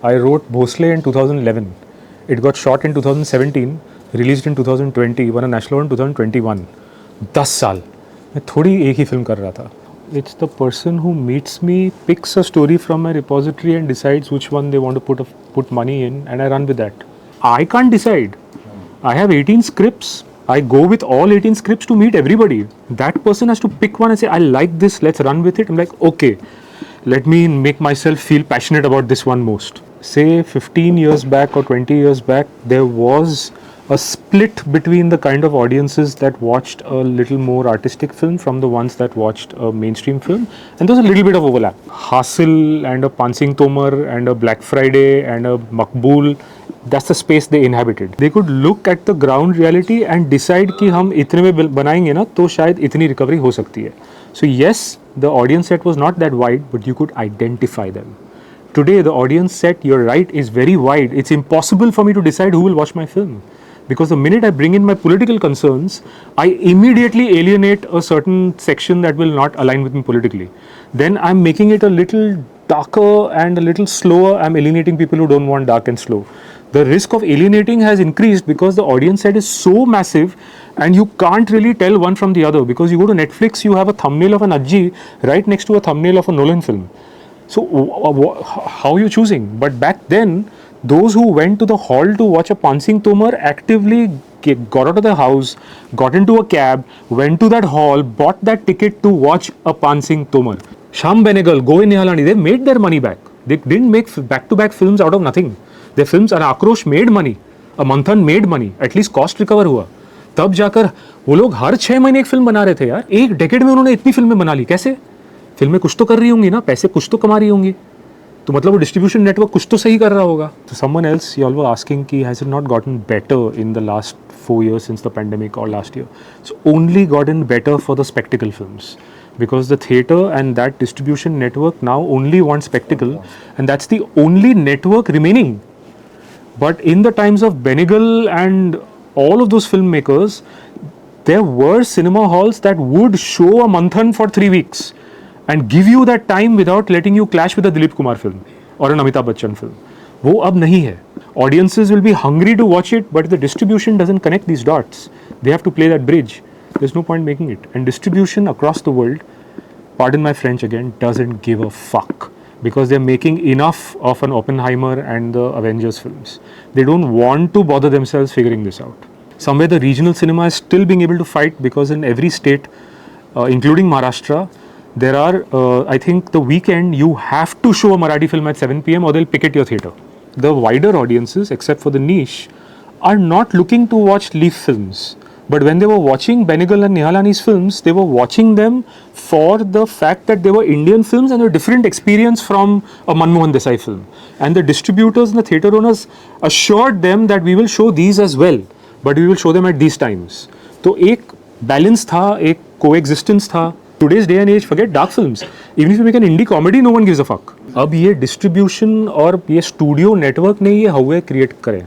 I wrote Bhonsle in 2011. It got shot in 2017, released in 2020, won a national award in 2021. 10 साल मैं थोड़ी एक ही film कर रहा था. It's the person who meets me, picks a story from my repository and decides which one they want to put money in, and I run with that. I can't decide. I have 18 scripts. I go with all 18 scripts to meet everybody. That person has to pick one and say, I like this, let's run with it. I'm like, okay, let me make myself feel passionate about this one most. Say 15 years back or 20 years back, there was a split between the kind of audiences that watched a little more artistic film from the ones that watched a mainstream film, and there was a little bit of overlap. Hasil and a Pansing Tomar and a Black Friday and a Makbul, that's the space they inhabited. They could look at the ground reality and decide कि हम इतने में बनाएंगे ना तो शायद इतनी recovery हो सकती है. So yes, the audience set was not that wide, but you could identify them. Today the audience set, you're right, is very wide. It's impossible for me to decide who will watch my film. Because the minute I bring in my political concerns, I immediately alienate a certain section that will not align with me politically. Then I'm making it a little darker and a little slower. I'm alienating people who don't want dark and slow. The risk of alienating has increased because the audience set is so massive and you can't really tell one from the other. Because you go to Netflix, you have a thumbnail of an Ajji right next to a thumbnail of a Nolan film. So how are you choosing? But back then, those who went to the hall to watch a Pansing Tomar actively got out of the house, got into a cab, went to that hall, bought that ticket to watch a Pansing Tomar. Shyam Benegal, Govind Nihalani, they made their money back. They didn't make back-to-back films out of nothing. Their films, and Akrosh made money. A Manthan made money. At least cost recover हुआ. तब जाकर वो लोग हर 6 महीने एक film बना रहे थे यार. एक डेकेड में उन्होंने इतनी फिल्में बना ली. कैसे? फिल्में कुछ तो कर रही होंगी ना, पैसे कुछ तो कमा रही होंगी. तो मतलब वो डिस्ट्रीब्यूशन नेटवर्क कुछ तो सही कर रहा होगा. तो someone else, you all were asking कि has it not gotten better in the last 4 years since the pandemic or last year? It's only gotten better for the spectacle films. Because the theatre and that distribution network now only want spectacle, and that's the only network remaining. But in the times of Benegal and all of those filmmakers, there were cinema halls that would show a Manthan for 3 weeks and give you that time without letting you clash with a Dilip Kumar film or an Amitabh Bachchan film. वो अब नहीं है. Audiences will be hungry to watch it, but the distribution doesn't connect these dots. They have to play that bridge. There's no point making it. And distribution across the world, pardon my French again, doesn't give a fuck. Because they're making enough of an Oppenheimer and the Avengers films. They don't want to bother themselves figuring this out. Somewhere the regional cinema is still being able to fight because in every state, including Maharashtra, there are, I think the weekend you have to show a Marathi film at 7 p.m. or they'll picket your theatre. The wider audiences, except for the niche, are not looking to watch leaf films. But when they were watching Benegal and Nihalani's films, they were watching them for the fact that they were Indian films and a different experience from a Manmohan Desai film. And the distributors and the theatre owners assured them that we will show these as well, but we will show them at these times. So एक balance था, एक coexistence था. Today's day and age, forget dark films. Even if you make an indie comedy, no one gives a fuck. अब ये distribution और ये studio network ने ये हवा create करे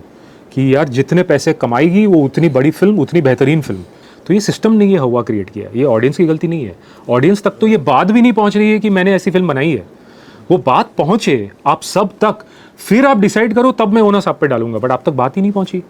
कि यार जितने पैसे कमाएगी वो उतनी बड़ी फिल्म, उतनी बेहतरीन फिल्म. तो ये सिस्टम ने ये हवा क्रिएट किया. ये ऑडियंस की गलती नहीं है. ऑडियंस तक तो ये बात भी नहीं पहुंच रही है कि मैंने ऐसी फिल्म बनाई है. वो बात पहुंचे आप सब तक, फिर आप डिसाइड करो, तब मैं ओनस आप पे डालूंगा. बट आप तक बात ही नहीं पहुंची.